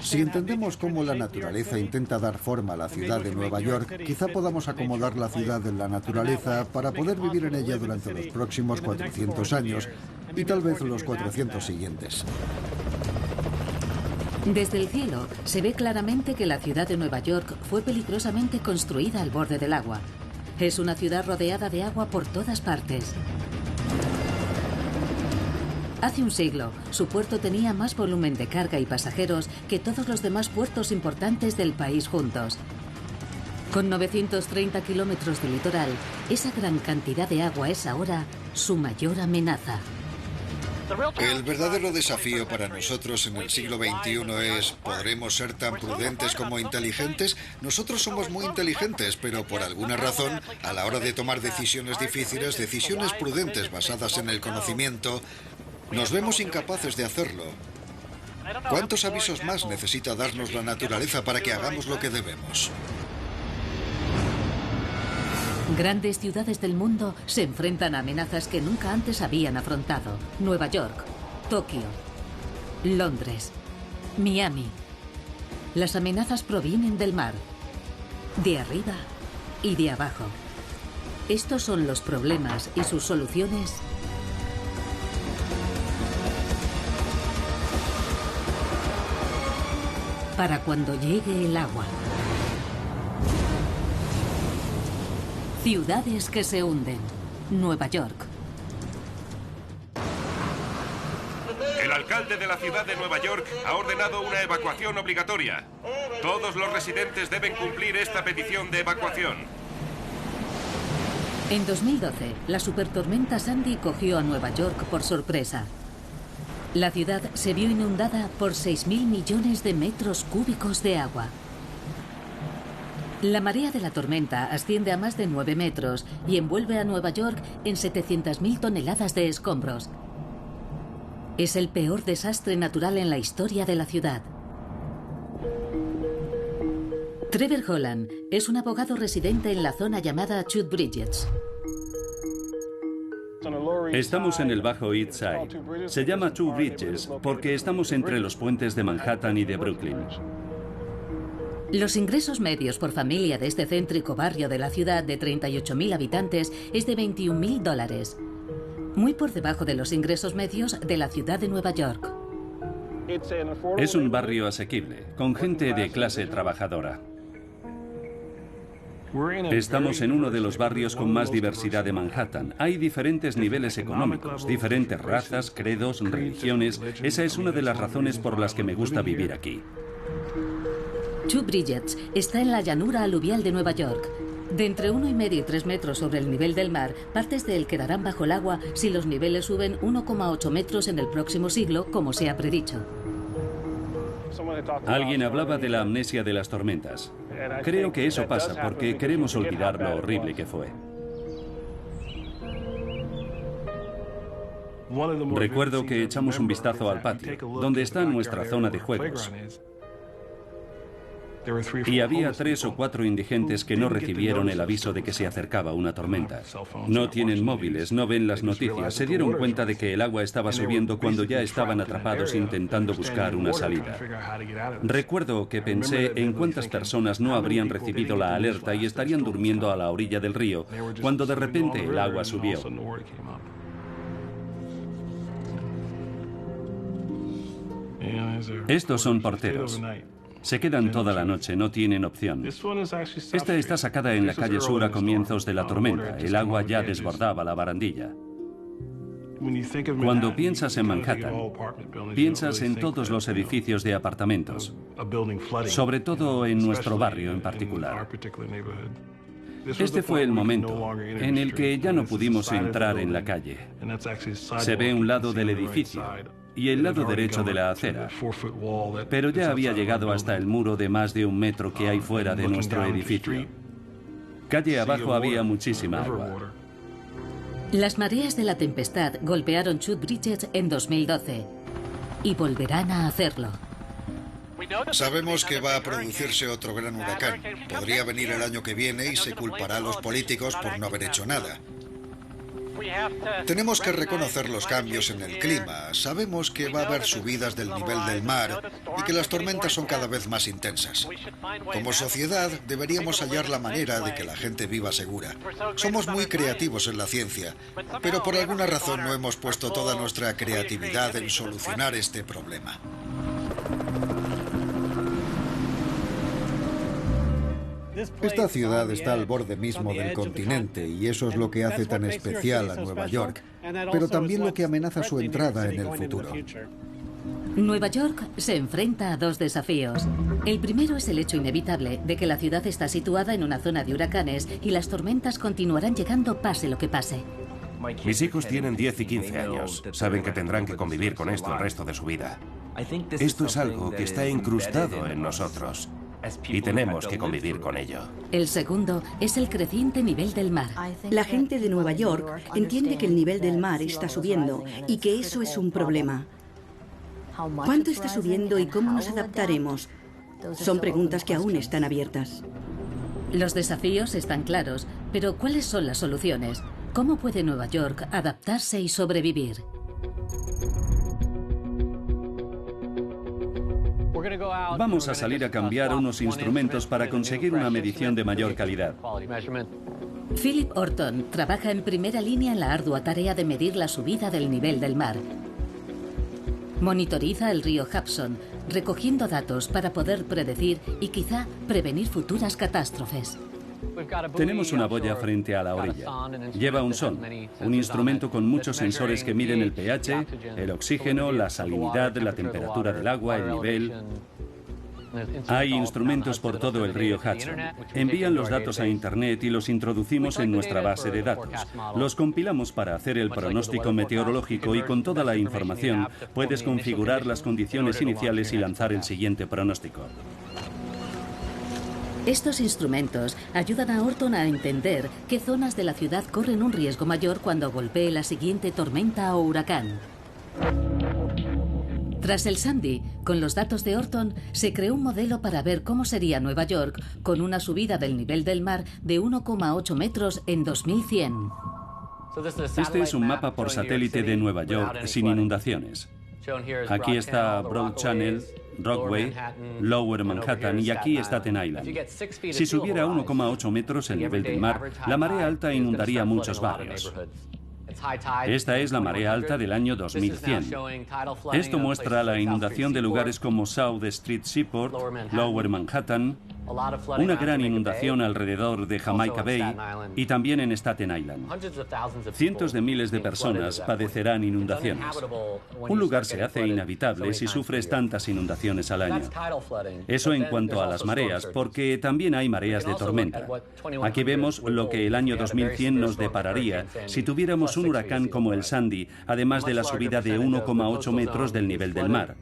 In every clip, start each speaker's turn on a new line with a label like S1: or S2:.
S1: Si entendemos cómo la naturaleza intenta dar forma a la ciudad de Nueva York, quizá podamos acomodar la ciudad en la naturaleza para poder vivir en ella durante los próximos 400 años y tal vez los 400 siguientes.
S2: Desde el cielo se ve claramente que la ciudad de Nueva York fue peligrosamente construida al borde del agua. Es una ciudad rodeada de agua por todas partes. Hace un siglo, su puerto tenía más volumen de carga y pasajeros que todos los demás puertos importantes del país juntos. Con 930 kilómetros de litoral, esa gran cantidad de agua es ahora su mayor amenaza.
S3: El verdadero desafío para nosotros en el siglo XXI es: ¿podremos ser tan prudentes como inteligentes? Nosotros somos muy inteligentes, pero por alguna razón, a la hora de tomar decisiones difíciles, decisiones prudentes basadas en el conocimiento, nos vemos incapaces de hacerlo. ¿Cuántos avisos más necesita darnos la naturaleza para que hagamos lo que debemos?
S2: Grandes ciudades del mundo se enfrentan a amenazas que nunca antes habían afrontado. Nueva York, Tokio, Londres, Miami. Las amenazas provienen del mar, de arriba y de abajo. Estos son los problemas y sus soluciones para cuando llegue el agua. Ciudades que se hunden. Nueva York.
S4: El alcalde de la ciudad de Nueva York ha ordenado una evacuación obligatoria. Todos los residentes deben cumplir esta petición de evacuación.
S2: En 2012, la supertormenta Sandy cogió a Nueva York por sorpresa. La ciudad se vio inundada por 6.000 millones de metros cúbicos de agua. La marea de la tormenta asciende a más de 9 metros y envuelve a Nueva York en 700.000 toneladas de escombros. Es el peor desastre natural en la historia de la ciudad. Trevor Holland es un abogado residente en la zona llamada Two Bridges.
S5: Estamos en el Bajo East Side. Se llama Two Bridges porque estamos entre los puentes de Manhattan y de Brooklyn.
S2: Los ingresos medios por familia de este céntrico barrio de la ciudad de 38.000 habitantes es de $21.000, muy por debajo de los ingresos medios de la ciudad de Nueva York.
S5: Es un barrio asequible, con gente de clase trabajadora. Estamos en uno de los barrios con más diversidad de Manhattan. Hay diferentes niveles económicos, diferentes razas, credos, religiones. Esa es una de las razones por las que me gusta vivir aquí.
S2: Two Bridges está en la llanura aluvial de Nueva York. De entre 1,5 y 3 metros sobre el nivel del mar, partes de él quedarán bajo el agua si los niveles suben 1,8 metros en el próximo siglo, como se ha predicho.
S5: Alguien hablaba de la amnesia de las tormentas. Creo que eso pasa porque queremos olvidar lo horrible que fue. Recuerdo que echamos un vistazo al patio, donde está nuestra zona de juegos. Y había 3 o 4 indigentes que no recibieron el aviso de que se acercaba una tormenta. No tienen móviles, no ven las noticias. Se dieron cuenta de que el agua estaba subiendo cuando ya estaban atrapados intentando buscar una salida. Recuerdo que pensé en cuántas personas no habrían recibido la alerta y estarían durmiendo a la orilla del río cuando de repente el agua subió. Estos son porteros. Se quedan toda la noche, no tienen opción. Esta está sacada en la calle Sur a comienzos de la tormenta. El agua ya desbordaba la barandilla. Cuando piensas en Manhattan, piensas en todos los edificios de apartamentos, sobre todo en nuestro barrio en particular. Este fue el momento en el que ya no pudimos entrar en la calle. Se ve un lado del edificio y el lado derecho de la acera, pero ya había llegado hasta el muro de más de 1 metro que hay fuera de nuestro edificio. Calle abajo había muchísima agua.
S2: Las mareas de la tempestad golpearon Two Bridges en 2012 y volverán a hacerlo.
S3: Sabemos que va a producirse otro gran huracán. Podría venir el año que viene y se culpará a los políticos por no haber hecho nada. Tenemos que reconocer los cambios en el clima. Sabemos que va a haber subidas del nivel del mar y que las tormentas son cada vez más intensas. Como sociedad, deberíamos hallar la manera de que la gente viva segura. Somos muy creativos en la ciencia, pero por alguna razón no hemos puesto toda nuestra creatividad en solucionar este problema.
S1: Esta ciudad está al borde mismo del continente y eso es lo que hace tan especial a Nueva York, pero también lo que amenaza su entrada en el futuro.
S2: Nueva York se enfrenta a dos desafíos. El primero es el hecho inevitable de que la ciudad está situada en una zona de huracanes y las tormentas continuarán llegando pase lo que pase.
S4: Mis hijos tienen 10 y 15 años. Saben que tendrán que convivir con esto el resto de su vida. Esto es algo que está incrustado en nosotros y tenemos que convivir con ello.
S2: El segundo es el creciente nivel del mar.
S6: La gente de Nueva York entiende que el nivel del mar está subiendo y que eso es un problema. ¿Cuánto está subiendo y cómo nos adaptaremos? Son preguntas que aún están abiertas.
S2: Los desafíos están claros, pero ¿cuáles son las soluciones? ¿Cómo puede Nueva York adaptarse y sobrevivir?
S5: Vamos a salir a cambiar unos instrumentos para conseguir una medición de mayor calidad.
S2: Philip Orton trabaja en primera línea en la ardua tarea de medir la subida del nivel del mar. Monitoriza el río Hudson, recogiendo datos para poder predecir y quizá prevenir futuras catástrofes.
S5: Tenemos una boya frente a la orilla. Lleva un son, un instrumento con muchos sensores que miden el pH, el oxígeno, la salinidad, la temperatura del agua, el nivel. Hay instrumentos por todo el río Hudson. Envían los datos a Internet y los introducimos en nuestra base de datos. Los compilamos para hacer el pronóstico meteorológico y con toda la información puedes configurar las condiciones iniciales y lanzar el siguiente pronóstico.
S2: Estos instrumentos ayudan a Orton a entender qué zonas de la ciudad corren un riesgo mayor cuando golpee la siguiente tormenta o huracán. Tras el Sandy, con los datos de Orton, se creó un modelo para ver cómo sería Nueva York con una subida del nivel del mar de 1,8 metros en 2100.
S5: Este es un mapa por satélite de Nueva York sin inundaciones. Aquí está Broad Channel, Rockaway, Lower Manhattan y aquí Staten Island. Si subiera 1,8 metros el nivel del mar, la marea alta inundaría muchos barrios. Esta es la marea alta del año 2100. Esto muestra la inundación de lugares como South Street Seaport, Lower Manhattan, una gran inundación alrededor de Jamaica Bay y también en Staten Island. Cientos de miles de personas padecerán inundaciones. Un lugar se hace inhabitable si sufres tantas inundaciones al año. Eso en cuanto a las mareas, porque también hay mareas de tormenta. Aquí vemos lo que el año 2100 nos depararía si tuviéramos un huracán como el Sandy, además de la subida de 1,8 metros del nivel del mar.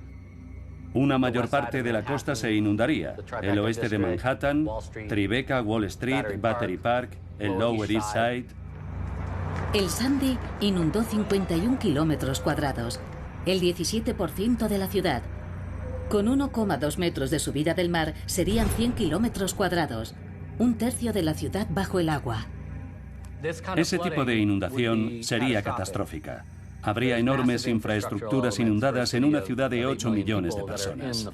S5: Una mayor parte de la costa se inundaría. El oeste de Manhattan, Tribeca, Wall Street, Battery Park, el Lower East Side.
S2: El Sandy inundó 51 kilómetros cuadrados, el 17% de la ciudad. Con 1,2 metros de subida del mar serían 100 kilómetros cuadrados, un tercio de la ciudad bajo el agua.
S5: Ese tipo de inundación sería catastrófica. Habría enormes infraestructuras inundadas en una ciudad de 8 millones de personas.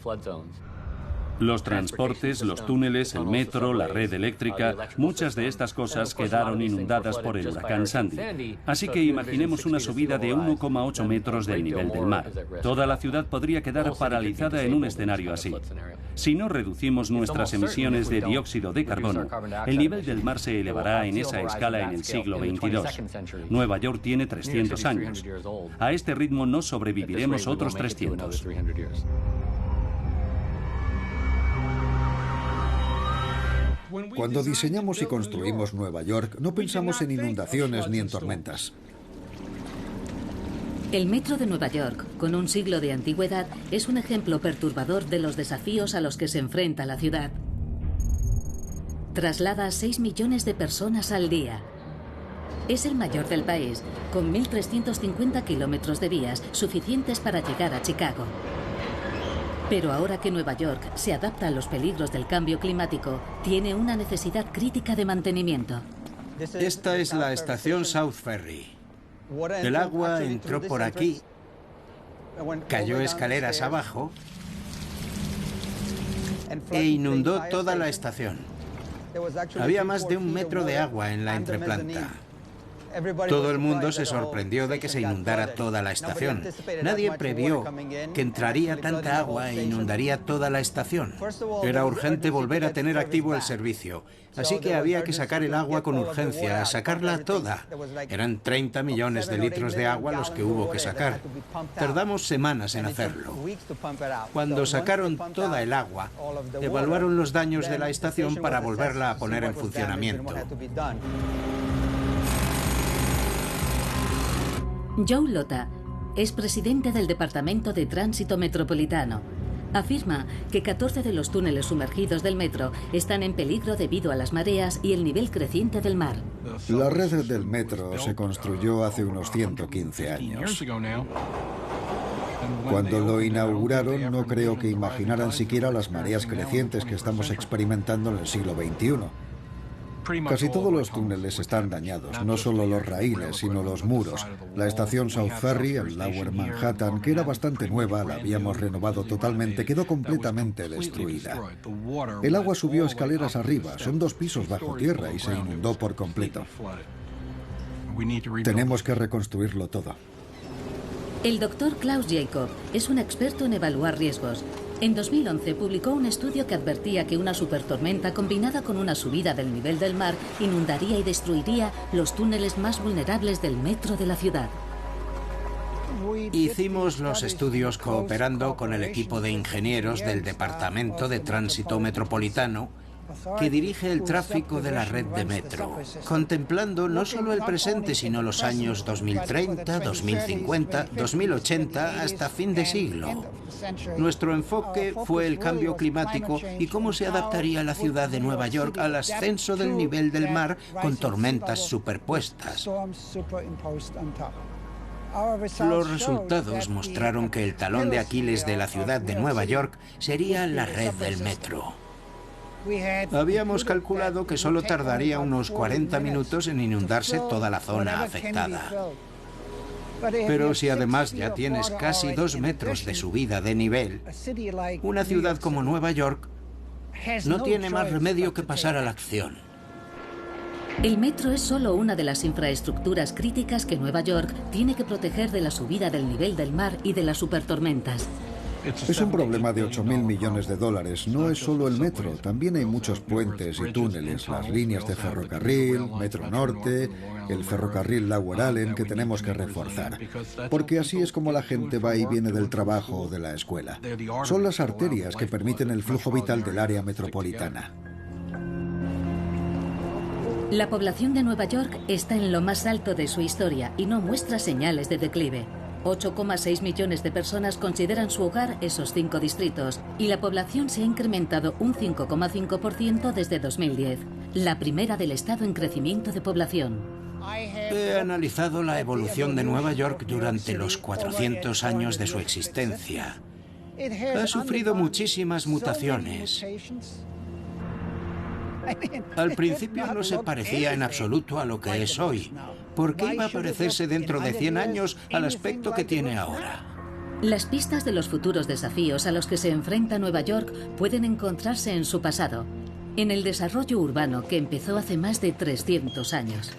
S5: Los transportes, los túneles, el metro, la red eléctrica, muchas de estas cosas quedaron inundadas por el huracán Sandy. Así que imaginemos una subida de 1,8 metros del nivel del mar. Toda la ciudad podría quedar paralizada en un escenario así. Si no reducimos nuestras emisiones de dióxido de carbono, el nivel del mar se elevará en esa escala en el siglo XXII. Nueva York tiene 300 años. A este ritmo no sobreviviremos otros 300.
S1: Cuando diseñamos y construimos Nueva York, no pensamos en inundaciones ni en tormentas.
S2: El metro de Nueva York, con un siglo de antigüedad, es un ejemplo perturbador de los desafíos a los que se enfrenta la ciudad. Traslada a 6 millones de personas al día. Es el mayor del país, con 1.350 kilómetros de vías, suficientes para llegar a Chicago. Pero ahora que Nueva York se adapta a los peligros del cambio climático, tiene una necesidad crítica de mantenimiento.
S7: Esta es la estación South Ferry. El agua entró por aquí, cayó escaleras abajo e inundó toda la estación. Había más de 1 metro de agua en la entreplanta. Todo el mundo se sorprendió de que se inundara toda la estación. Nadie previó que entraría tanta agua e inundaría toda la estación. Era urgente volver a tener activo el servicio, así que había que sacar el agua con urgencia, sacarla toda. Eran 30 millones de litros de agua los que hubo que sacar. Tardamos semanas en hacerlo. Cuando sacaron toda el agua, evaluaron los daños de la estación para volverla a poner en funcionamiento.
S2: Joe Lota es presidente del Departamento de Tránsito Metropolitano. Afirma que 14 de los túneles sumergidos del metro están en peligro debido a las mareas y el nivel creciente del mar.
S1: La red del metro se construyó hace unos 115 años. Cuando lo inauguraron, no creo que imaginaran siquiera las mareas crecientes que estamos experimentando en el siglo XXI. Casi todos los túneles están dañados, no solo los raíles, sino los muros. La estación South Ferry, en Lower Manhattan, que era bastante nueva, la habíamos renovado totalmente, quedó completamente destruida. El agua subió escaleras arriba, son 2 pisos bajo tierra y se inundó por completo. Tenemos que reconstruirlo todo.
S2: El doctor Klaus Jacob es un experto en evaluar riesgos. En 2011 publicó un estudio que advertía que una supertormenta combinada con una subida del nivel del mar inundaría y destruiría los túneles más vulnerables del metro de la ciudad.
S7: Hicimos los estudios cooperando con el equipo de ingenieros del Departamento de Tránsito Metropolitano, que dirige el tráfico de la red de metro, contemplando no solo el presente, sino los años 2030, 2050, 2080, hasta fin de siglo. Nuestro enfoque fue el cambio climático y cómo se adaptaría la ciudad de Nueva York al ascenso del nivel del mar con tormentas superpuestas. Los resultados mostraron que el talón de Aquiles de la ciudad de Nueva York sería la red del metro. Habíamos calculado que solo tardaría unos 40 minutos en inundarse toda la zona afectada. Pero si además ya tienes casi 2 metros de subida de nivel, una ciudad como Nueva York no tiene más remedio que pasar a la acción.
S2: El metro es solo una de las infraestructuras críticas que Nueva York tiene que proteger de la subida del nivel del mar y de las supertormentas.
S1: Es un problema de 8.000 millones de dólares. No es solo el metro, también hay muchos puentes y túneles, las líneas de ferrocarril, Metro Norte, el ferrocarril Lower Allen que tenemos que reforzar. Porque así es como la gente va y viene del trabajo o de la escuela. Son las arterias que permiten el flujo vital del área metropolitana.
S2: La población de Nueva York está en lo más alto de su historia y no muestra señales de declive. 8,6 millones de personas consideran su hogar esos 5 distritos y la población se ha incrementado un 5,5% desde 2010, la primera del estado en crecimiento de población.
S7: He analizado la evolución de Nueva York durante los 400 años de su existencia. Ha sufrido muchísimas mutaciones. Al principio no se parecía en absoluto a lo que es hoy. ¿Por qué iba a parecerse dentro de 100 años al aspecto que tiene ahora?
S2: Las pistas de los futuros desafíos a los que se enfrenta Nueva York pueden encontrarse en su pasado, en el desarrollo urbano que empezó hace más de 300 años.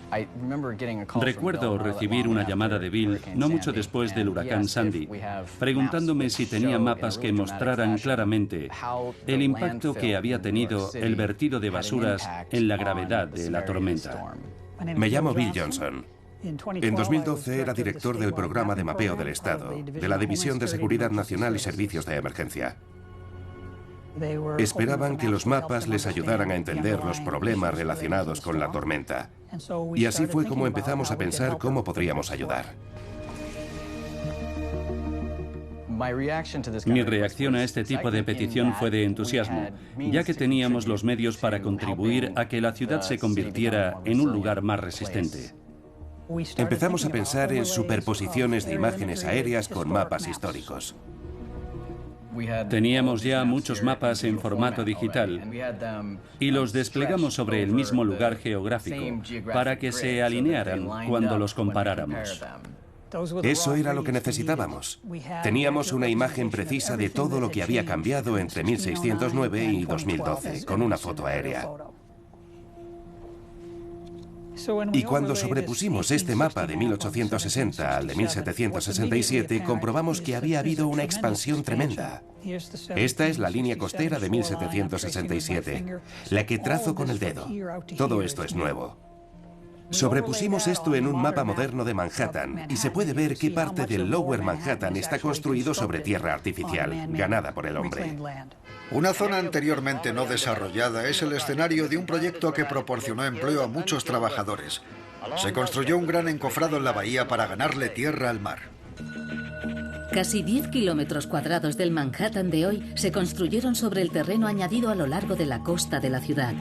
S5: Recuerdo recibir una llamada de Bill no mucho después del huracán Sandy, preguntándome si tenía mapas que mostraran claramente el impacto que había tenido el vertido de basuras en la gravedad de la tormenta.
S4: Me llamo Bill Johnson. En 2012 era director del programa de mapeo del Estado, de la División de Seguridad Nacional y Servicios de Emergencia. Esperaban que los mapas les ayudaran a entender los problemas relacionados con la tormenta. Y así fue como empezamos a pensar cómo podríamos ayudar.
S5: Mi reacción a este tipo de petición fue de entusiasmo, ya que teníamos los medios para contribuir a que la ciudad se convirtiera en un lugar más resistente.
S4: Empezamos a pensar en superposiciones de imágenes aéreas con mapas históricos.
S5: Teníamos ya muchos mapas en formato digital y los desplegamos sobre el mismo lugar geográfico para que se alinearan cuando los comparáramos.
S4: Eso era lo que necesitábamos. Teníamos una imagen precisa de todo lo que había cambiado entre 1609 y 2012, con una foto aérea. Y cuando sobrepusimos este mapa de 1860 al de 1767, comprobamos que había habido una expansión tremenda. Esta es la línea costera de 1767, la que trazo con el dedo. Todo esto es nuevo. Sobrepusimos esto en un mapa moderno de Manhattan y se puede ver qué parte del Lower Manhattan está construido sobre tierra artificial, ganada por el hombre.
S3: Una zona anteriormente no desarrollada es el escenario de un proyecto que proporcionó empleo a muchos trabajadores. Se construyó un gran encofrado en la bahía para ganarle tierra al mar.
S2: Casi 10 kilómetros cuadrados del Manhattan de hoy se construyeron sobre el terreno añadido a lo largo de la costa de la ciudad.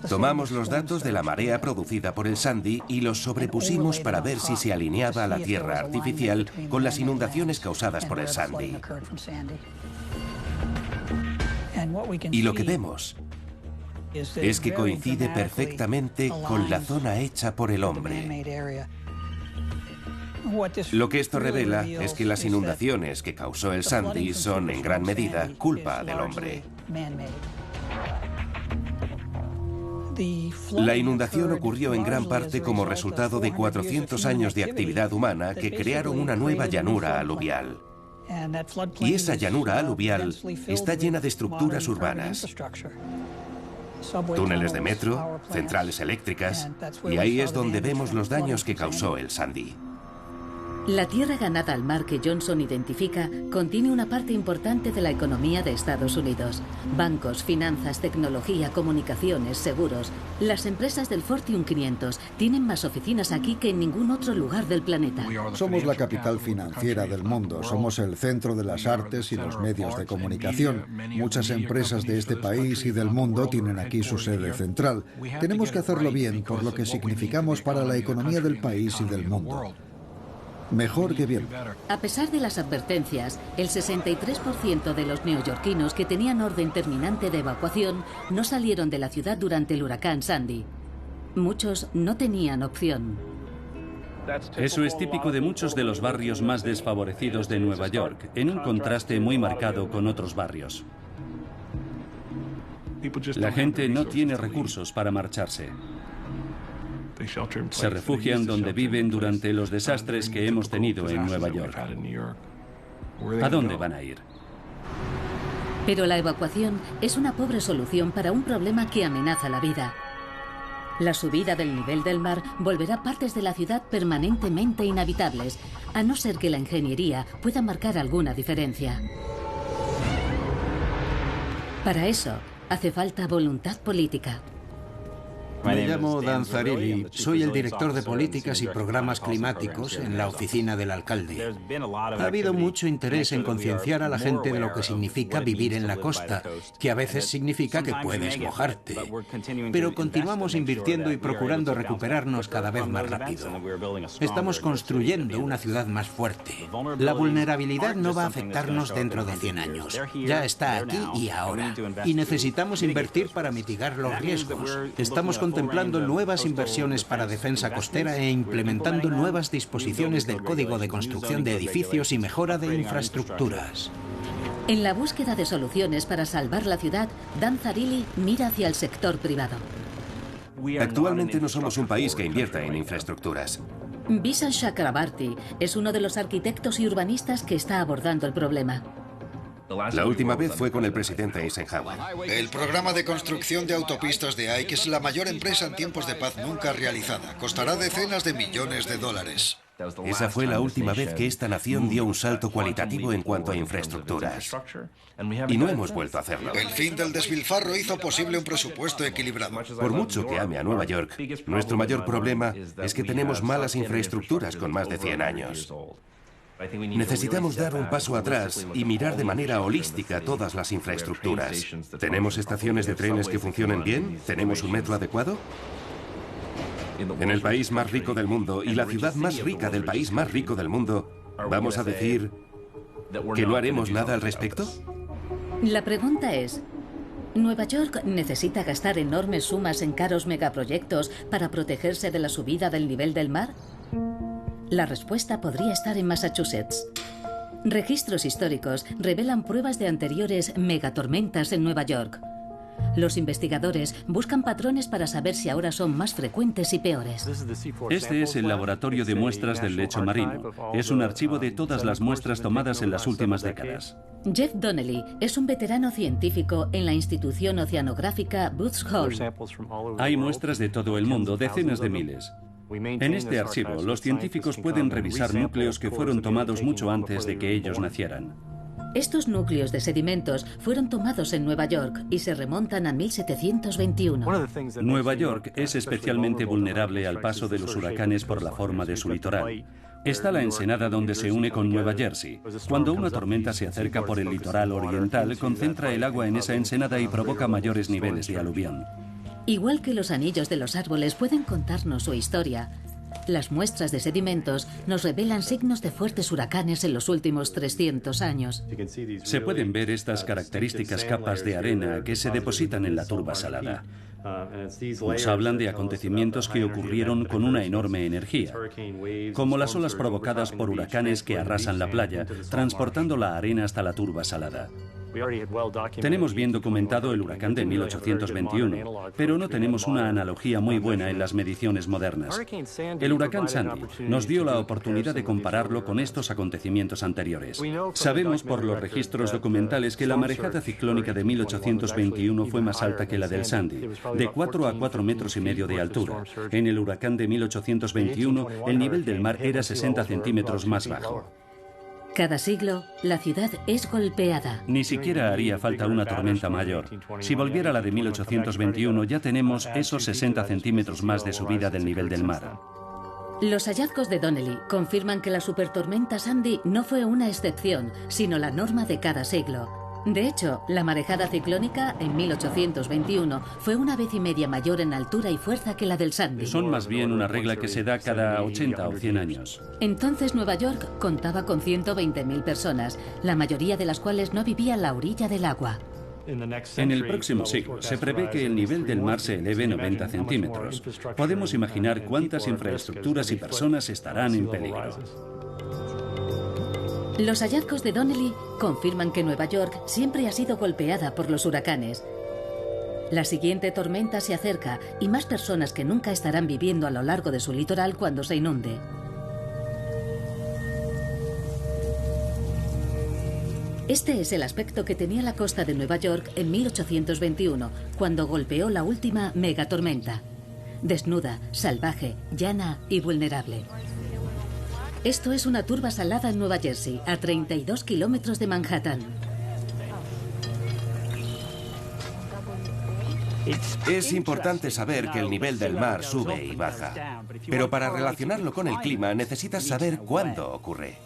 S4: Tomamos los datos de la marea producida por el Sandy y los sobrepusimos para ver si se alineaba la tierra artificial con las inundaciones causadas por el Sandy. Y lo que vemos es que coincide perfectamente con la zona hecha por el hombre. Lo que esto revela es que las inundaciones que causó el Sandy son en gran medida culpa del hombre. La inundación ocurrió en gran parte como resultado de 400 años de actividad humana que crearon una nueva llanura aluvial. Y esa llanura aluvial está llena de estructuras urbanas. Túneles de metro, centrales eléctricas, y ahí es donde vemos los daños que causó el Sandy.
S2: La tierra ganada al mar que Johnson identifica contiene una parte importante de la economía de Estados Unidos. Bancos, finanzas, tecnología, comunicaciones, seguros. Las empresas del Fortune 500 tienen más oficinas aquí que en ningún otro lugar del planeta.
S1: Somos la capital financiera del mundo, somos el centro de las artes y los medios de comunicación. Muchas empresas de este país y del mundo tienen aquí su sede central. Tenemos que hacerlo bien por lo que significamos para la economía del país y del mundo. Mejor que bien.
S2: A pesar de las advertencias, el 63% de los neoyorquinos que tenían orden terminante de evacuación no salieron de la ciudad durante el huracán Sandy. Muchos no tenían opción.
S5: Eso es típico de muchos de los barrios más desfavorecidos de Nueva York, en un contraste muy marcado con otros barrios. La gente no tiene recursos para marcharse. Se refugian donde viven durante los desastres que hemos tenido en Nueva York. ¿A dónde van a ir?
S2: Pero la evacuación es una pobre solución para un problema que amenaza la vida. La subida del nivel del mar volverá partes de la ciudad permanentemente inhabitables, a no ser que la ingeniería pueda marcar alguna diferencia. Para eso, hace falta voluntad política.
S7: Me llamo Dan Zarilli, soy el director de políticas y programas climáticos en la oficina del alcalde. Ha habido mucho interés en concienciar a la gente de lo que significa vivir en la costa, que a veces significa que puedes mojarte. Pero continuamos invirtiendo y procurando recuperarnos cada vez más rápido. Estamos construyendo una ciudad más fuerte. La vulnerabilidad no va a afectarnos dentro de 100 años. Ya está aquí y ahora. Y necesitamos invertir para mitigar los riesgos. Estamos contemplando nuevas inversiones para defensa costera e implementando nuevas disposiciones del Código de Construcción de Edificios y mejora de infraestructuras.
S2: En la búsqueda de soluciones para salvar la ciudad, Dan Zarilli mira hacia el sector privado.
S4: Actualmente no somos un país que invierta en infraestructuras.
S2: Vishal Chakrabarty es uno de los arquitectos y urbanistas que está abordando el problema.
S4: La última vez fue con el presidente Eisenhower.
S3: El programa de construcción de autopistas de Ike es la mayor empresa en tiempos de paz nunca realizada. Costará decenas de millones de dólares.
S4: Esa fue la última vez que esta nación dio un salto cualitativo en cuanto a infraestructuras. Y no hemos vuelto a hacerlo.
S3: El fin del despilfarro hizo posible un presupuesto equilibrado.
S4: Por mucho que ame a Nueva York, nuestro mayor problema es que tenemos malas infraestructuras con más de 100 años. Necesitamos dar un paso atrás y mirar de manera holística todas las infraestructuras. ¿Tenemos estaciones de trenes que funcionen bien? ¿Tenemos un metro adecuado? En el país más rico del mundo y la ciudad más rica del país más rico del mundo, vamos a decir ¿Que no haremos nada al respecto?
S2: La pregunta es, ¿Nueva York necesita gastar enormes sumas en caros megaproyectos para protegerse de la subida del nivel del mar? La respuesta podría estar en Massachusetts. Registros históricos revelan pruebas de anteriores megatormentas en Nueva York. Los investigadores buscan patrones para saber si ahora son más frecuentes y peores.
S5: Este es el laboratorio de muestras del lecho marino. Es un archivo de todas las muestras tomadas en las últimas décadas.
S2: Jeff Donnelly es un veterano científico en la institución oceanográfica Booth Hall.
S5: Hay muestras de todo el mundo, decenas de miles. En este archivo, los científicos pueden revisar núcleos que fueron tomados mucho antes de que ellos nacieran.
S2: Estos núcleos de sedimentos fueron tomados en Nueva York y se remontan a 1721.
S5: Nueva York es especialmente vulnerable al paso de los huracanes por la forma de su litoral. Está la ensenada donde se une con Nueva Jersey. Cuando una tormenta se acerca por el litoral oriental, concentra el agua en esa ensenada y provoca mayores niveles de aluvión.
S2: Igual que los anillos de los árboles pueden contarnos su historia, las muestras de sedimentos nos revelan signos de fuertes huracanes en los últimos 300 años.
S5: Se pueden ver estas características capas de arena que se depositan en la turba salada. Nos hablan de acontecimientos que ocurrieron con una enorme energía, como las olas provocadas por huracanes que arrasan la playa, transportando la arena hasta la turba salada. Tenemos bien documentado el huracán de 1821, pero no tenemos una analogía muy buena en las mediciones modernas. El huracán Sandy nos dio la oportunidad de compararlo con estos acontecimientos anteriores. Sabemos por los registros documentales que la marejada ciclónica de 1821 fue más alta que la del Sandy, de 4 a 4,5 metros de altura. En el huracán de 1821, el nivel del mar era 60 centímetros más bajo.
S2: Cada siglo, la ciudad es golpeada.
S5: Ni siquiera haría falta una tormenta mayor. Si volviera la de 1821, ya tenemos esos 60 centímetros más de subida del nivel del mar.
S2: Los hallazgos de Donnelly confirman que la supertormenta Sandy no fue una excepción, sino la norma de cada siglo. De hecho, la marejada ciclónica en 1821 fue 1,5 veces mayor en altura y fuerza que la del Sandy.
S5: Son más bien una regla que se da cada 80 o 100 años.
S2: Entonces Nueva York contaba con 120.000 personas, la mayoría de las cuales no vivía a la orilla del agua.
S5: En el próximo siglo se prevé que el nivel del mar se eleve 90 centímetros. Podemos imaginar cuántas infraestructuras y personas estarán en peligro.
S2: Los hallazgos de Donnelly confirman que Nueva York siempre ha sido golpeada por los huracanes. La siguiente tormenta se acerca y más personas que nunca estarán viviendo a lo largo de su litoral cuando se inunde. Este es el aspecto que tenía la costa de Nueva York en 1821, cuando golpeó la última megatormenta. Desnuda, salvaje, llana y vulnerable. Esto es una turba salada en Nueva Jersey, a 32 kilómetros de Manhattan.
S4: Es importante saber que el nivel del mar sube y baja. Pero para relacionarlo con el clima necesitas saber cuándo ocurre.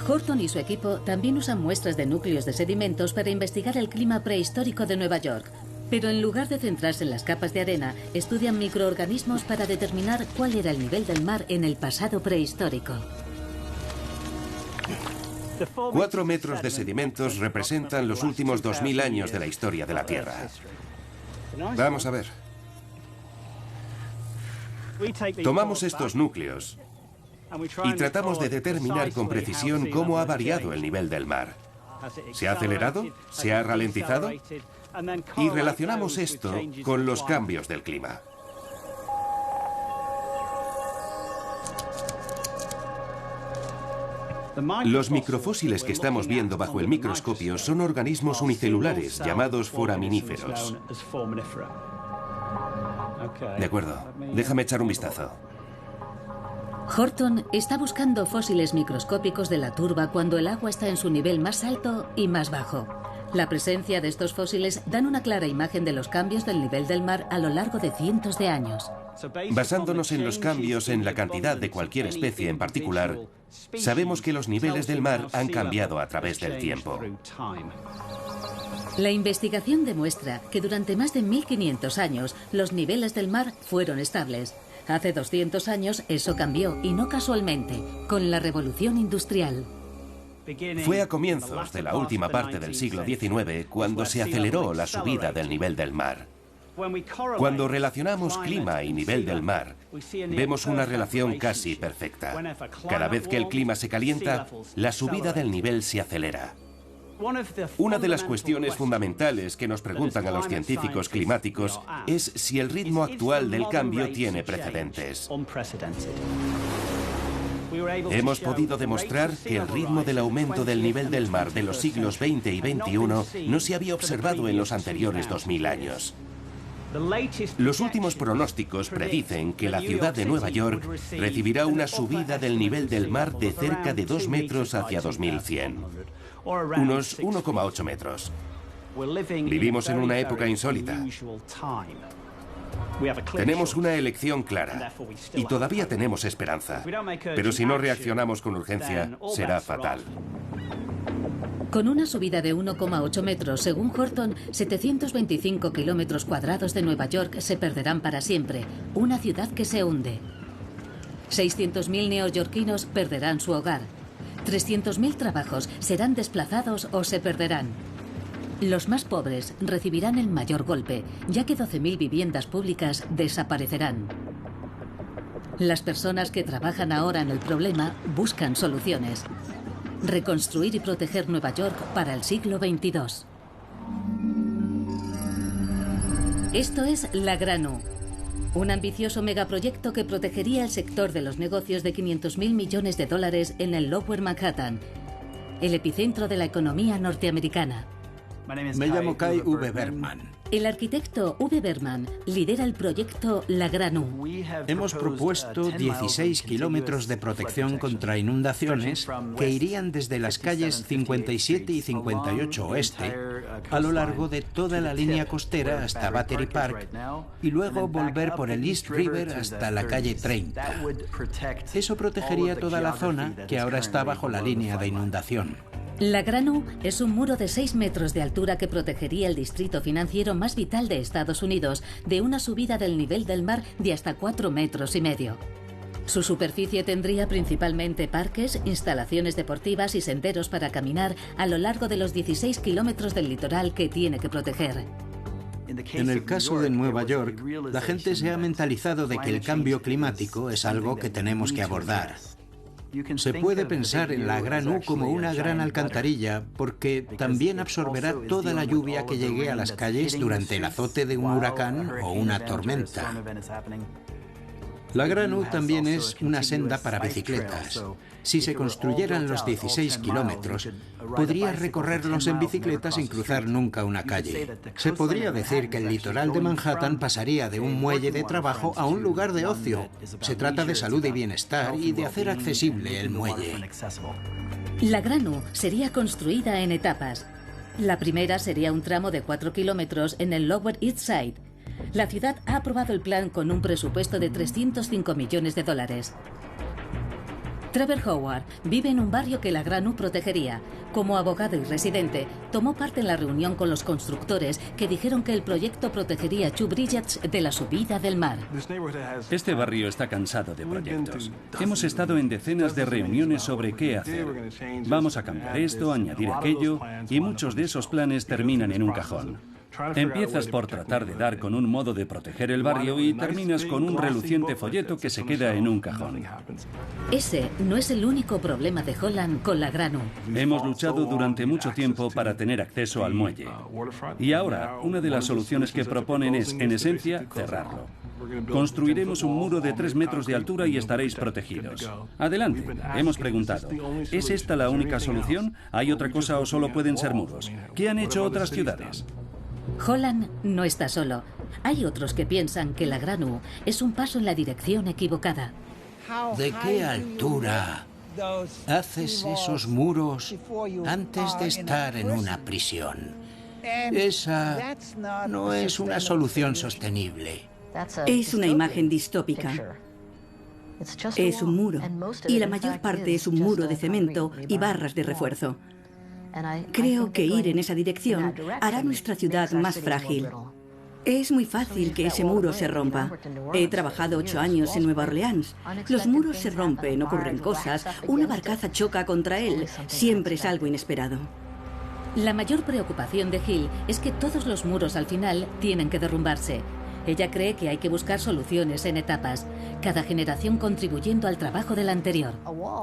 S2: Horton y su equipo también usan muestras de núcleos de sedimentos para investigar el clima prehistórico de Nueva York. Pero en lugar de centrarse en las capas de arena, estudian microorganismos para determinar cuál era el nivel del mar en el pasado prehistórico.
S4: 4 metros de sedimentos representan los últimos 2000 años de la historia de la Tierra. Vamos a ver. Tomamos estos núcleos y tratamos de determinar con precisión cómo ha variado el nivel del mar. ¿Se ha acelerado? ¿Se ha ralentizado? Y relacionamos esto con los cambios del clima. Los microfósiles que estamos viendo bajo el microscopio son organismos unicelulares llamados foraminíferos. De acuerdo, déjame echar un vistazo.
S2: Horton está buscando fósiles microscópicos de la turba cuando el agua está en su nivel más alto y más bajo. La presencia de estos fósiles dan una clara imagen de los cambios del nivel del mar a lo largo de cientos de años.
S4: Basándonos en los cambios en la cantidad de cualquier especie en particular, sabemos que los niveles del mar han cambiado a través del tiempo.
S2: La investigación demuestra que durante más de 1500 años los niveles del mar fueron estables. Hace 200 años eso cambió, y no casualmente, con la Revolución Industrial.
S4: Fue a comienzos de la última parte del siglo XIX cuando se aceleró la subida del nivel del mar. Cuando relacionamos clima y nivel del mar, vemos una relación casi perfecta. Cada vez que el clima se calienta, la subida del nivel se acelera. Una de las cuestiones fundamentales que nos preguntan a los científicos climáticos es si el ritmo actual del cambio tiene precedentes. Hemos podido demostrar que el ritmo del aumento del nivel del mar de los siglos XX y XXI no se había observado en los anteriores 2000 años. Los últimos pronósticos predicen que la ciudad de Nueva York recibirá una subida del nivel del mar de cerca de 2 metros hacia 2100, unos 1,8 metros. Vivimos en una época insólita. Tenemos una elección clara y todavía tenemos esperanza, pero si no reaccionamos con urgencia, será fatal.
S2: Con una subida de 1,8 metros, según Horton, 725 kilómetros cuadrados de Nueva York se perderán para siempre, una ciudad que se hunde. 600.000 neoyorquinos perderán su hogar. 300.000 trabajos serán desplazados o se perderán. Los más pobres recibirán el mayor golpe, ya que 12.000 viviendas públicas desaparecerán. Las personas que trabajan ahora en el problema buscan soluciones. Reconstruir y proteger Nueva York para el siglo XXII. Esto es la Gran U, un ambicioso megaproyecto que protegería el sector de los negocios de 500.000 millones de dólares en el Lower Manhattan, el epicentro de la economía norteamericana.
S7: Me llamo Kai V. Berman.
S2: El arquitecto V. Berman lidera el proyecto La Gran U.
S7: Hemos propuesto 16 kilómetros de protección contra inundaciones que irían desde las calles 57 y 58 oeste a lo largo de toda la línea costera hasta Battery Park y luego volver por el East River hasta la calle 30. Eso protegería toda la zona que ahora está bajo la línea de inundación.
S2: La Gran U es un muro de 6 metros de altura que protegería el distrito financiero más vital de Estados Unidos de una subida del nivel del mar de hasta 4,5 metros. Su superficie tendría principalmente parques, instalaciones deportivas y senderos para caminar a lo largo de los 16 kilómetros del litoral que tiene que proteger.
S7: En el caso de Nueva York, la gente se ha mentalizado de que el cambio climático es algo que tenemos que abordar. Se puede pensar en la Gran U como una gran alcantarilla porque también absorberá toda la lluvia que llegue a las calles durante el azote de un huracán o una tormenta. La Gran U también es una senda para bicicletas. Si se construyeran los 16 kilómetros, podrías recorrerlos en bicicleta sin cruzar nunca una calle. Se podría decir que el litoral de Manhattan pasaría de un muelle de trabajo a un lugar de ocio. Se trata de salud y bienestar y de hacer accesible el muelle.
S2: La Gran U sería construida en etapas. La primera sería un tramo de 4 kilómetros en el Lower East Side. La ciudad ha aprobado el plan con un presupuesto de 305 millones de dólares. Trevor Howard vive en un barrio que la Gran U protegería. Como abogado y residente, tomó parte en la reunión con los constructores que dijeron que el proyecto protegería Two Bridges de la subida del mar.
S5: Este barrio está cansado de proyectos. Hemos estado en decenas de reuniones sobre qué hacer. Vamos a cambiar esto, añadir aquello, y muchos de esos planes terminan en un cajón. Empiezas por tratar de dar con un modo de proteger el barrio y terminas con un reluciente folleto que se queda en un cajón.
S2: Ese no es el único problema de Holland con la Gran U.
S5: Hemos luchado durante mucho tiempo para tener acceso al muelle. Y ahora, una de las soluciones que proponen es, en esencia, cerrarlo. Construiremos un muro de 3 metros de altura y estaréis protegidos. Adelante, hemos preguntado. ¿Es esta la única solución? ¿Hay otra cosa o solo pueden ser muros? ¿Qué han hecho otras ciudades?
S2: Holland no está solo. Hay otros que piensan que la Gran U es un paso en la dirección equivocada.
S7: ¿De qué altura haces esos muros antes de estar en una prisión? Esa no es una solución sostenible.
S6: Es una imagen distópica. Es un muro, y la mayor parte es un muro de cemento y barras de refuerzo. Creo que ir en esa dirección hará nuestra ciudad más frágil. Es muy fácil que ese muro se rompa. He trabajado 8 años en Nueva Orleans. Los muros se rompen, ocurren cosas, una barcaza choca contra él. Siempre es algo inesperado.
S2: La mayor preocupación de Hill es que todos los muros al final tienen que derrumbarse. Ella cree que hay que buscar soluciones en etapas, cada generación contribuyendo al trabajo de la anterior.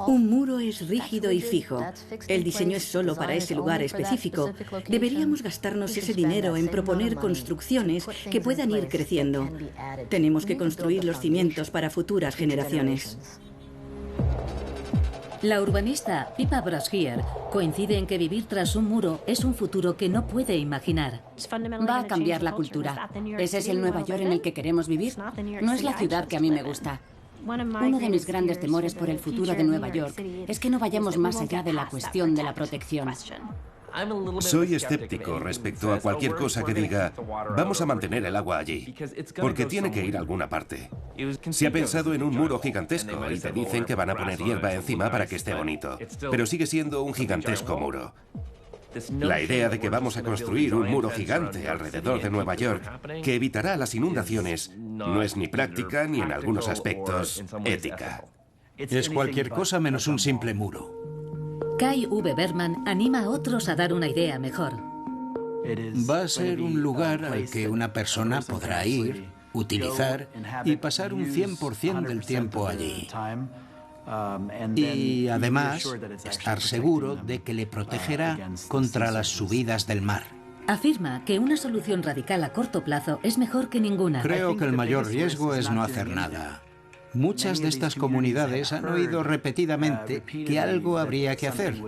S6: Un muro es rígido y fijo. El diseño es solo para ese lugar específico. Deberíamos gastarnos ese dinero en proponer construcciones que puedan ir creciendo. Tenemos que construir los cimientos para futuras generaciones.
S2: La urbanista Pippa Brashear coincide en que vivir tras un muro es un futuro que no puede imaginar.
S8: Va a cambiar la cultura. ¿Ese es el Nueva York en el que queremos vivir? No es la ciudad que a mí me gusta. Uno de mis grandes temores por el futuro de Nueva York es que no vayamos más allá de la cuestión de la protección.
S4: Soy escéptico respecto a cualquier cosa que diga, vamos a mantener el agua allí, porque tiene que ir a alguna parte. Se ha pensado en un muro gigantesco y te dicen que van a poner hierba encima para que esté bonito, pero sigue siendo un gigantesco muro. La idea de que vamos a construir un muro gigante alrededor de Nueva York que evitará las inundaciones no es ni práctica ni en algunos aspectos ética.
S7: Es cualquier cosa menos un simple muro.
S2: Kai V. Berman anima a otros a dar una idea mejor.
S7: Va a ser un lugar al que una persona podrá ir, utilizar y pasar un 100% del tiempo allí. Y además, estar seguro de que le protegerá contra las subidas del mar.
S2: Afirma que una solución radical a corto plazo es mejor que ninguna.
S7: Creo que el mayor riesgo es no hacer nada. Muchas de estas comunidades han oído repetidamente que algo habría que hacer.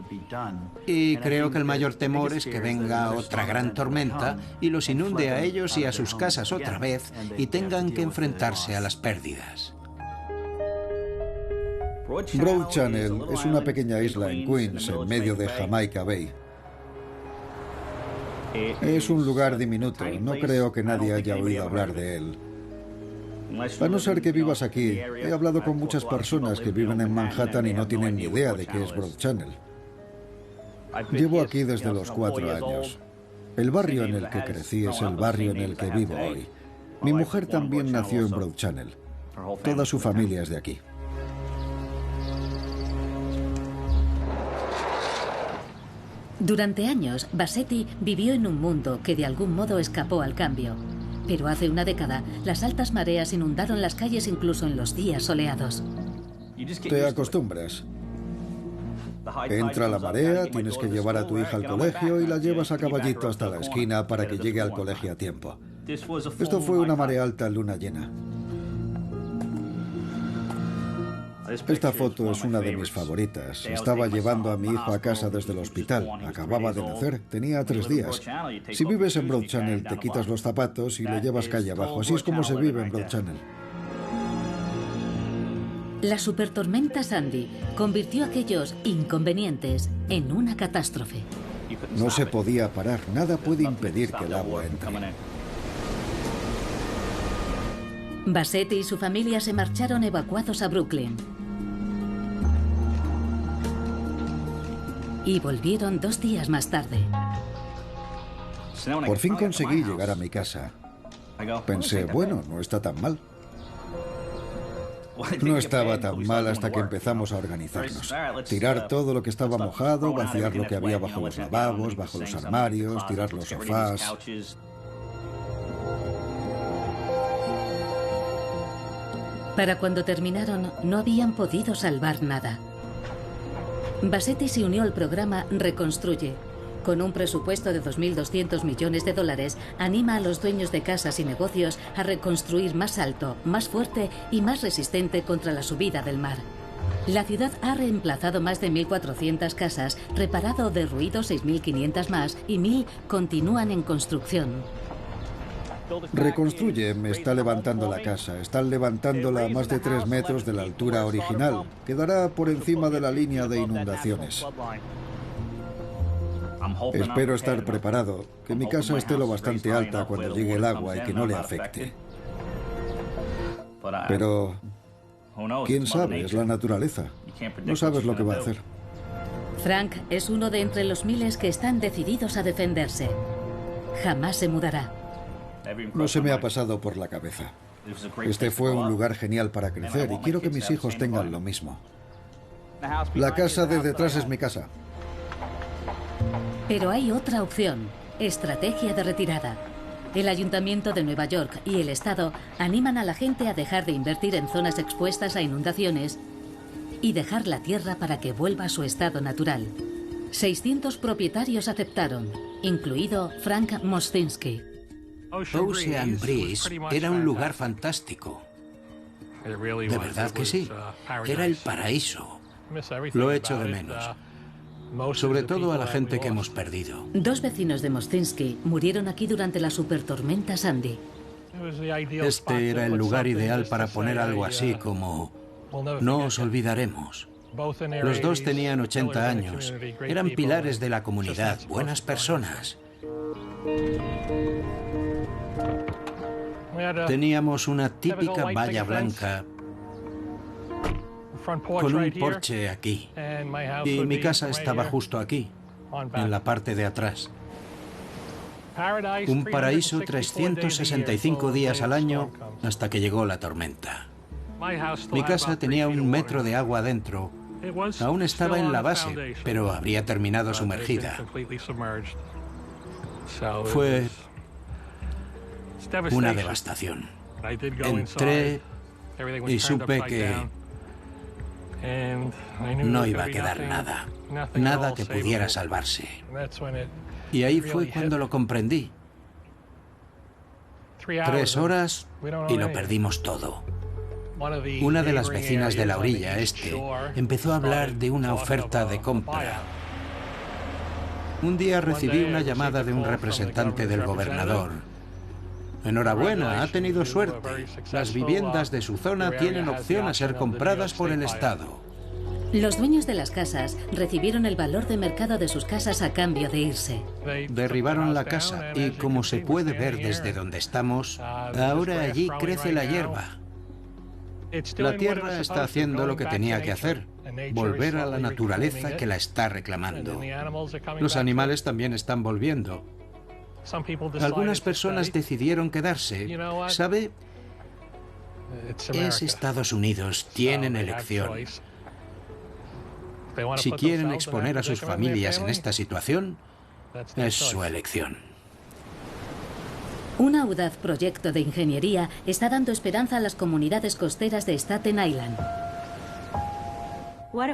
S7: Y creo que el mayor temor es que venga otra gran tormenta y los inunde a ellos y a sus casas otra vez y tengan que enfrentarse a las pérdidas.
S1: Broad Channel es una pequeña isla en Queens, en medio de Jamaica Bay. Es un lugar diminuto, no creo que nadie haya oído hablar de él. A no ser que vivas aquí, he hablado con muchas personas que viven en Manhattan y no tienen ni idea de qué es Broad Channel. Llevo aquí desde los 4 años. El barrio en el que crecí es el barrio en el que vivo hoy. Mi mujer también nació en Broad Channel. Toda su familia es de aquí.
S2: Durante años, Bassetti vivió en un mundo que de algún modo escapó al cambio. Pero hace una década, las altas mareas inundaron las calles incluso en los días soleados.
S1: Te acostumbras. Entra la marea, tienes que llevar a tu hija al colegio y la llevas a caballito hasta la esquina para que llegue al colegio a tiempo. Esto fue una marea alta en luna llena. Esta foto es una de mis favoritas. Estaba llevando a mi hijo a casa desde el hospital. Acababa de nacer, tenía 3 días. Si vives en Broad Channel, te quitas los zapatos y lo llevas calle abajo. Así es como se vive en Broad Channel.
S2: La supertormenta Sandy convirtió aquellos inconvenientes en una catástrofe.
S1: No se podía parar. Nada puede impedir que el agua entre.
S2: Bassetti y su familia se marcharon evacuados a Brooklyn. Y volvieron 2 días más tarde.
S1: Por fin conseguí llegar a mi casa. Pensé, bueno, no está tan mal. No estaba tan mal hasta que empezamos a organizarnos. Tirar todo lo que estaba mojado, vaciar lo que había bajo los lavabos, bajo los armarios, tirar los sofás.
S2: Para cuando terminaron, no habían podido salvar nada. Bassetti se unió al programa Reconstruye. Con un presupuesto de 2.200 millones de dólares, anima a los dueños de casas y negocios a reconstruir más alto, más fuerte y más resistente contra la subida del mar. La ciudad ha reemplazado más de 1.400 casas, reparado o derruido 6.500 más y 1.000 continúan en construcción.
S1: Reconstruye me está levantando la casa. Están levantándola a más de 3 metros de la altura original. Quedará por encima de la línea de inundaciones. Espero estar preparado, que mi casa esté lo bastante alta cuando llegue el agua y que no le afecte. Pero, ¿quién sabe? Es la naturaleza. No sabes lo que va a hacer.
S2: Frank es uno de entre los miles que están decididos a defenderse. Jamás se mudará.
S1: No se me ha pasado por la cabeza. Este fue un lugar genial para crecer y quiero que mis hijos tengan lo mismo. La casa de detrás es mi casa.
S2: Pero hay otra opción: estrategia de retirada. El Ayuntamiento de Nueva York y el Estado animan a la gente a dejar de invertir en zonas expuestas a inundaciones y dejar la tierra para que vuelva a su estado natural. 600 propietarios aceptaron, incluido Frank Mostinsky.
S7: Ocean Breeze era un lugar fantástico. De verdad que sí. Era el paraíso. Lo echo de menos. Sobre todo a la gente que hemos perdido.
S2: 2 vecinos de Mostinsky murieron aquí durante la supertormenta Sandy.
S7: Este era el lugar ideal para poner algo así como "No os olvidaremos". Los dos tenían 80 años. Eran pilares de la comunidad, buenas personas. Teníamos una típica valla blanca con un porche aquí. Y mi casa estaba justo aquí, en la parte de atrás. Un paraíso 365 días al año hasta que llegó la tormenta. Mi casa tenía 1 metro de agua dentro. Aún estaba en la base, pero habría terminado sumergida. Fue una devastación. Entré y supe que no iba a quedar nada. Nada que pudiera salvarse. Y ahí fue cuando lo comprendí. 3 horas y lo perdimos todo. Una de las vecinas de la orilla este empezó a hablar de una oferta de compra. Un día recibí una llamada de un representante del gobernador. Enhorabuena, ha tenido suerte. Las viviendas de su zona tienen opción a ser compradas por el Estado.
S2: Los dueños de las casas recibieron el valor de mercado de sus casas a cambio de irse.
S7: Derribaron la casa y, como se puede ver desde donde estamos, ahora allí crece la hierba. La tierra está haciendo lo que tenía que hacer, volver a la naturaleza que la está reclamando. Los animales también están volviendo. Algunas personas decidieron quedarse. ¿Sabe? Es Estados Unidos, tienen elección. Si quieren exponer a sus familias en esta situación, es su elección.
S2: Un audaz proyecto de ingeniería está dando esperanza a las comunidades costeras de Staten Island.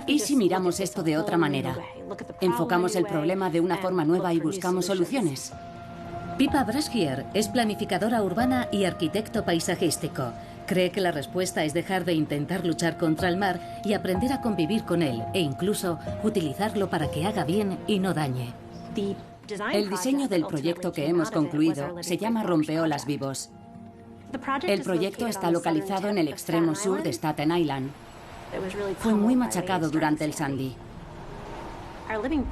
S8: ¿Y si miramos esto de otra manera? Enfocamos el problema de una forma nueva y buscamos soluciones.
S2: Pippa Brashear es planificadora urbana y arquitecto paisajístico. Cree que la respuesta es dejar de intentar luchar contra el mar y aprender a convivir con él, e incluso utilizarlo para que haga bien y no dañe.
S8: El diseño del proyecto que hemos concluido se llama Rompeolas Vivos. El proyecto está localizado en el extremo sur de Staten Island. Fue muy machacado durante el Sandy.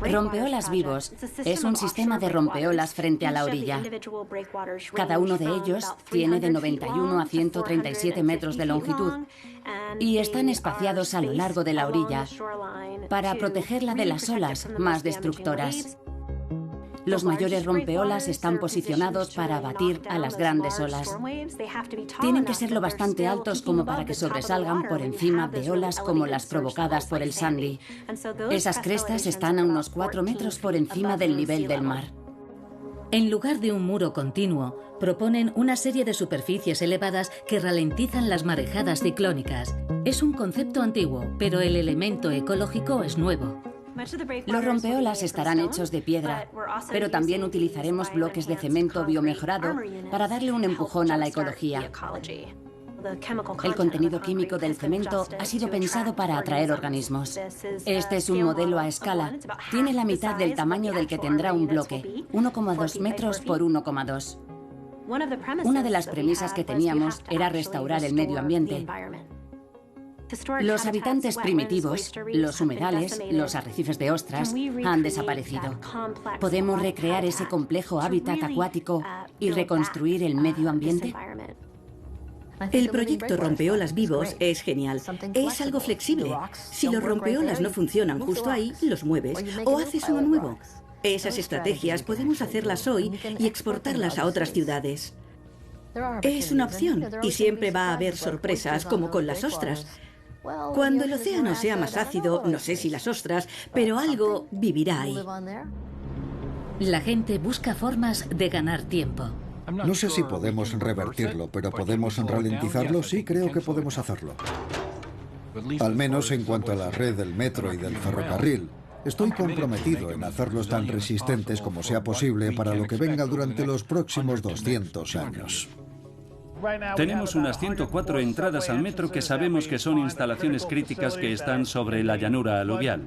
S8: Rompeolas Vivos es un sistema de rompeolas frente a la orilla. Cada uno de ellos tiene de 91 a 137 metros de longitud y están espaciados a lo largo de la orilla para protegerla de las olas más destructoras. Los mayores rompeolas están posicionados para abatir a las grandes olas. Tienen que ser lo bastante altos como para que sobresalgan por encima de olas como las provocadas por el Sandy. Esas crestas están a unos 4 metros por encima del nivel del mar.
S2: En lugar de un muro continuo, proponen una serie de superficies elevadas que ralentizan las marejadas ciclónicas. Es un concepto antiguo, pero el elemento ecológico es nuevo.
S8: Los rompeolas estarán hechos de piedra, pero también utilizaremos bloques de cemento biomejorado para darle un empujón a la ecología. El contenido químico del cemento ha sido pensado para atraer organismos. Este es un modelo a escala. Tiene la mitad del tamaño del que tendrá un bloque, 1,2 metros por 1,2. Una de las premisas que teníamos era restaurar el medio ambiente. Los habitantes primitivos, los humedales, los arrecifes de ostras, han desaparecido. ¿Podemos recrear ese complejo hábitat acuático y reconstruir el medio ambiente?
S6: El proyecto Rompeolas Vivos es genial. Es algo flexible. Si los rompeolas no funcionan justo ahí, los mueves o haces uno nuevo. Esas estrategias podemos hacerlas hoy y exportarlas a otras ciudades. Es una opción y siempre va a haber sorpresas, como con las ostras. Cuando el océano sea más ácido, no sé si las ostras, pero algo vivirá ahí.
S2: La gente busca formas de ganar tiempo.
S1: No sé si podemos revertirlo, pero ¿podemos ralentizarlo? Sí, creo que podemos hacerlo. Al menos en cuanto a la red del metro y del ferrocarril. Estoy comprometido en hacerlos tan resistentes como sea posible para lo que venga durante los próximos 200 años.
S5: Tenemos unas 104 entradas al metro que sabemos que son instalaciones críticas que están sobre la llanura aluvial.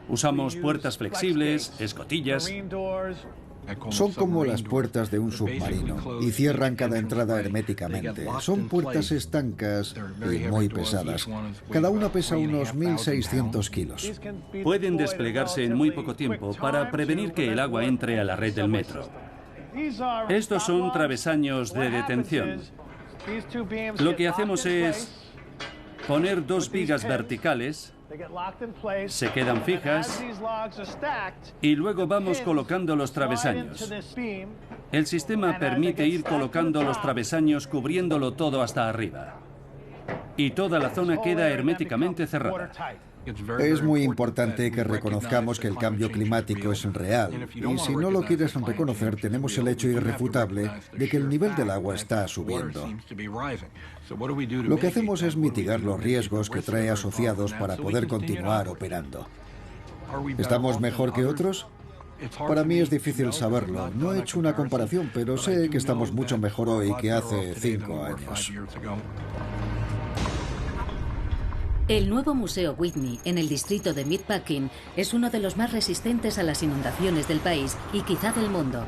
S5: Usamos puertas flexibles, escotillas.
S1: Son como las puertas de un submarino y cierran cada entrada herméticamente. Son puertas estancas y muy pesadas. Cada una pesa unos 1.600 kilos.
S5: Pueden desplegarse en muy poco tiempo para prevenir que el agua entre a la red del metro. Estos son travesaños de detención. Lo que hacemos es poner dos vigas verticales, se quedan fijas y luego vamos colocando los travesaños. El sistema permite ir colocando los travesaños cubriéndolo todo hasta arriba. Y toda la zona queda herméticamente cerrada.
S1: Es muy importante que reconozcamos que el cambio climático es real. Y si no lo quieres reconocer, tenemos el hecho irrefutable de que el nivel del agua está subiendo. Lo que hacemos es mitigar los riesgos que trae asociados para poder continuar operando. ¿Estamos mejor que otros? Para mí es difícil saberlo. No he hecho una comparación, pero sé que estamos mucho mejor hoy que hace 5 años.
S2: El nuevo Museo Whitney, en el distrito de Meatpacking, es uno de los más resistentes a las inundaciones del país y quizá del mundo.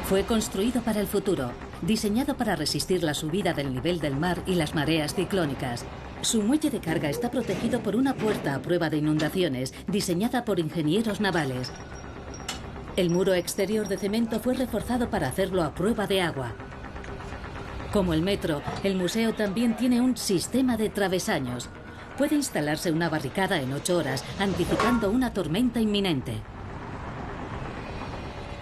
S2: Fue construido para el futuro, diseñado para resistir la subida del nivel del mar y las mareas ciclónicas. Su muelle de carga está protegido por una puerta a prueba de inundaciones, diseñada por ingenieros navales. El muro exterior de cemento fue reforzado para hacerlo a prueba de agua. Como el metro, el museo también tiene un sistema de travesaños. Puede instalarse una barricada en 8 horas, anticipando una tormenta inminente.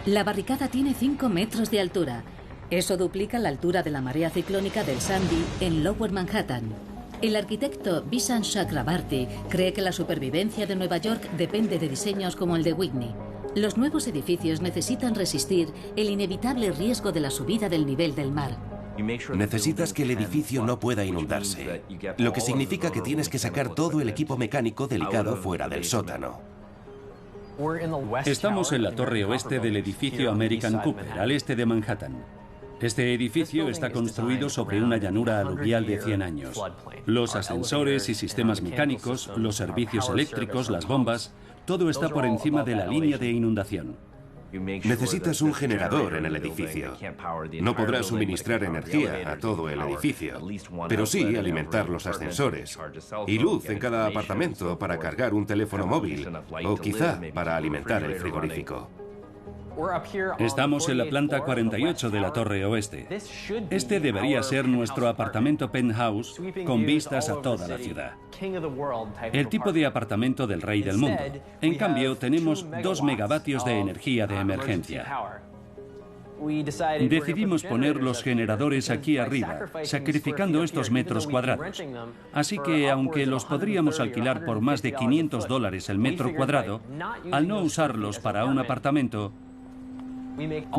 S2: La barricada tiene 5 metros de altura. Eso duplica la altura de la marea ciclónica del Sandy en Lower Manhattan. El arquitecto Bishan Chakrabarty cree que la supervivencia de Nueva York depende de diseños como el de Whitney. Los nuevos edificios necesitan resistir el inevitable riesgo de la subida del nivel del mar.
S4: Necesitas que el edificio no pueda inundarse, lo que significa que tienes que sacar todo el equipo mecánico delicado fuera del sótano.
S5: Estamos en la torre oeste del edificio American Cooper, al este de Manhattan. Este edificio está construido sobre una llanura aluvial de 100 años. Los ascensores y sistemas mecánicos, los servicios eléctricos, las bombas, todo está por encima de la línea de inundación.
S4: Necesitas un generador en el edificio. No podrás suministrar energía a todo el edificio, pero sí alimentar los ascensores. Y luz en cada apartamento para cargar un teléfono móvil, o quizá para alimentar el frigorífico.
S5: Estamos en la planta 48 de la torre oeste. Este debería ser nuestro apartamento penthouse con vistas a toda la ciudad. El tipo de apartamento del rey del mundo. En cambio, tenemos 2 megavatios de energía de emergencia. Decidimos poner los generadores aquí arriba, sacrificando estos metros cuadrados. Así que, aunque los podríamos alquilar por más de $500 el metro cuadrado, al no usarlos para un apartamento,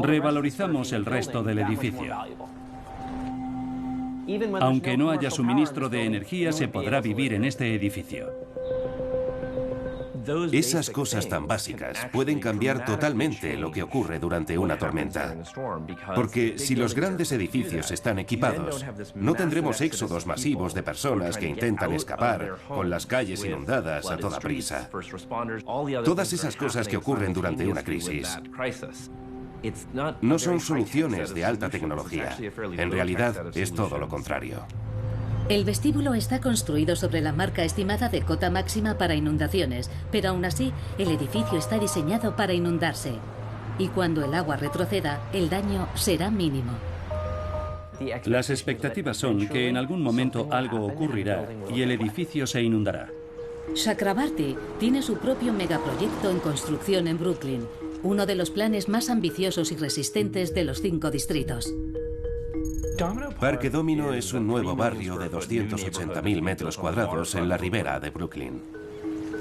S5: revalorizamos el resto del edificio. Aunque no haya suministro de energía, se podrá vivir en este edificio.
S4: Esas cosas tan básicas pueden cambiar totalmente lo que ocurre durante una tormenta. Porque si los grandes edificios están equipados, no tendremos éxodos masivos de personas que intentan escapar con las calles inundadas a toda prisa. Todas esas cosas que ocurren durante una crisis no son soluciones de alta tecnología. En realidad, es todo lo contrario.
S2: El vestíbulo está construido sobre la marca estimada de cota máxima para inundaciones, pero aún así, el edificio está diseñado para inundarse. Y cuando el agua retroceda, el daño será mínimo.
S5: Las expectativas son que en algún momento algo ocurrirá y el edificio se inundará.
S2: Chakrabarty tiene su propio megaproyecto en construcción en Brooklyn, uno de los planes más ambiciosos y resistentes de los 5 distritos.
S4: Parque Domino es un nuevo barrio de 280.000 metros cuadrados en la ribera de Brooklyn.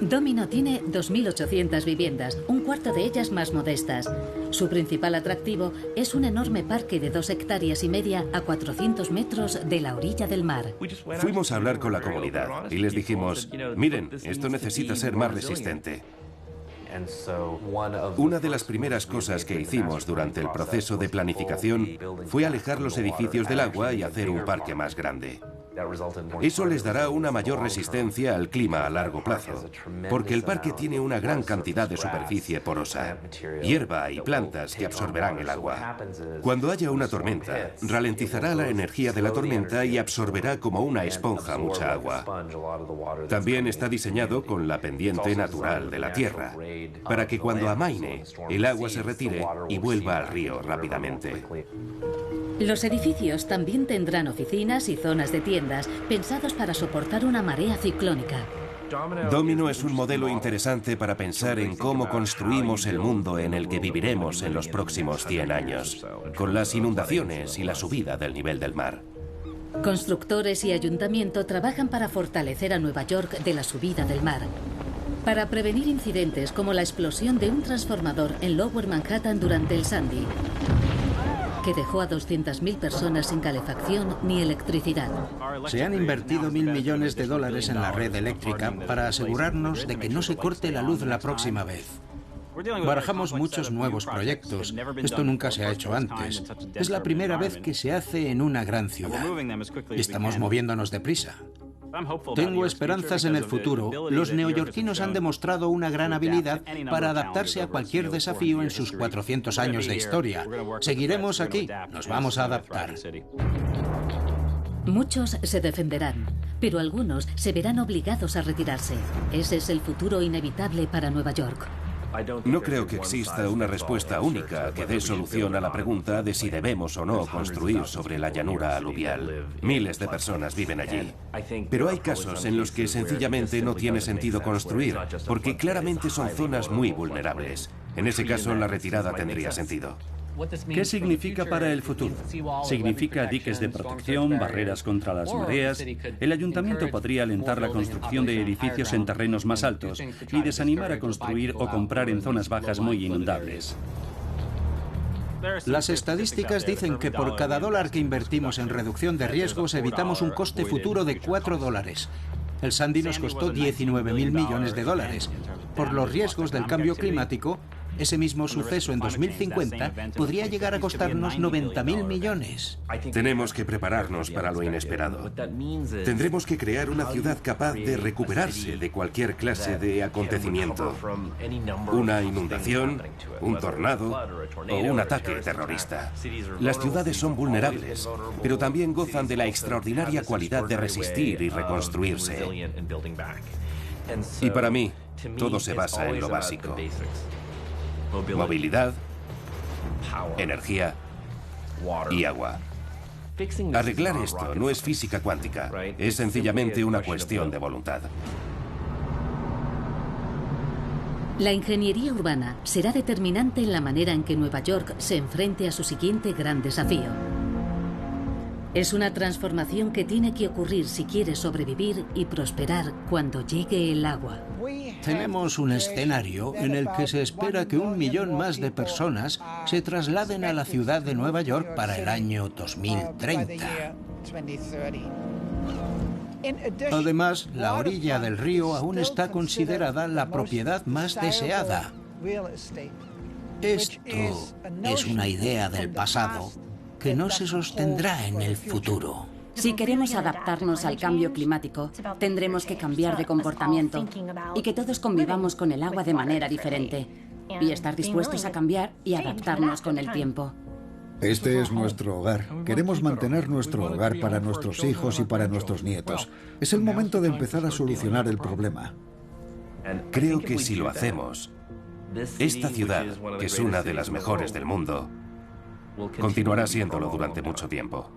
S2: Domino tiene 2.800 viviendas, un cuarto de ellas más modestas. Su principal atractivo es un enorme parque de 2,5 hectáreas a 400 metros de la orilla del mar.
S4: Fuimos a hablar con la comunidad y les dijimos, miren, esto necesita ser más resistente. Una de las primeras cosas que hicimos durante el proceso de planificación fue alejar los edificios del agua y hacer un parque más grande. Eso les dará una mayor resistencia al clima a largo plazo, porque el parque tiene una gran cantidad de superficie porosa, hierba y plantas que absorberán el agua. Cuando haya una tormenta, ralentizará la energía de la tormenta y absorberá como una esponja mucha agua. También está diseñado con la pendiente natural de la tierra, para que cuando amaine, el agua se retire y vuelva al río rápidamente.
S2: Los edificios también tendrán oficinas y zonas de tiendas pensados para soportar una marea ciclónica.
S4: Domino es un modelo interesante para pensar en cómo construimos el mundo en el que viviremos en los próximos 100 años, con las inundaciones y la subida del nivel del mar.
S2: Constructores y ayuntamiento trabajan para fortalecer a Nueva York de la subida del mar, para prevenir incidentes como la explosión de un transformador en Lower Manhattan durante el Sandy, que dejó a 200.000 personas sin calefacción ni electricidad.
S7: Se han invertido $1.000 millones en la red eléctrica para asegurarnos de que no se corte la luz la próxima vez. Barajamos muchos nuevos proyectos. Esto nunca se ha hecho antes. Es la primera vez que se hace en una gran ciudad. Y estamos moviéndonos deprisa. Tengo esperanzas en el futuro. Los neoyorquinos han demostrado una gran habilidad para adaptarse a cualquier desafío en sus 400 años de historia. Seguiremos aquí. Nos vamos a adaptar.
S2: Muchos se defenderán, pero algunos se verán obligados a retirarse. Ese es el futuro inevitable para Nueva York.
S4: No creo que exista una respuesta única que dé solución a la pregunta de si debemos o no construir sobre la llanura aluvial. Miles de personas viven allí. Pero hay casos en los que sencillamente no tiene sentido construir, porque claramente son zonas muy vulnerables. En ese caso, la retirada tendría sentido.
S5: ¿Qué significa para el futuro? Significa diques de protección, barreras contra las mareas. El ayuntamiento podría alentar la construcción de edificios en terrenos más altos y desanimar a construir o comprar en zonas bajas muy inundables.
S7: Las estadísticas dicen que por cada $1 que invertimos en reducción de riesgos evitamos un coste futuro de $4. El Sandy nos costó $19.000 millones. Por los riesgos del cambio climático, ese mismo suceso en 2050 podría llegar a costarnos $90.000 millones.
S4: Tenemos que prepararnos para lo inesperado. Tendremos que crear una ciudad capaz de recuperarse de cualquier clase de acontecimiento. Una inundación, un tornado o un ataque terrorista. Las ciudades son vulnerables, pero también gozan de la extraordinaria cualidad de resistir y reconstruirse. Y para mí, todo se basa en lo básico. Movilidad, energía y agua. Arreglar esto no es física cuántica, es sencillamente una cuestión de voluntad.
S2: La ingeniería urbana será determinante en la manera en que Nueva York se enfrente a su siguiente gran desafío. Es una transformación que tiene que ocurrir si quiere sobrevivir y prosperar cuando llegue el agua.
S7: Tenemos un escenario en el que se espera que 1 millón más de personas se trasladen a la ciudad de Nueva York para el año 2030. Además, la orilla del río aún está considerada la propiedad más deseada. Esto es una idea del pasado que no se sostendrá en el futuro.
S8: Si queremos adaptarnos al cambio climático, tendremos que cambiar de comportamiento y que todos convivamos con el agua de manera diferente y estar dispuestos a cambiar y adaptarnos con el tiempo.
S1: Este es nuestro hogar. Queremos mantener nuestro hogar para nuestros hijos y para nuestros nietos. Es el momento de empezar a solucionar el problema.
S4: Creo que si lo hacemos, esta ciudad, que es una de las mejores del mundo, continuará siéndolo durante mucho tiempo.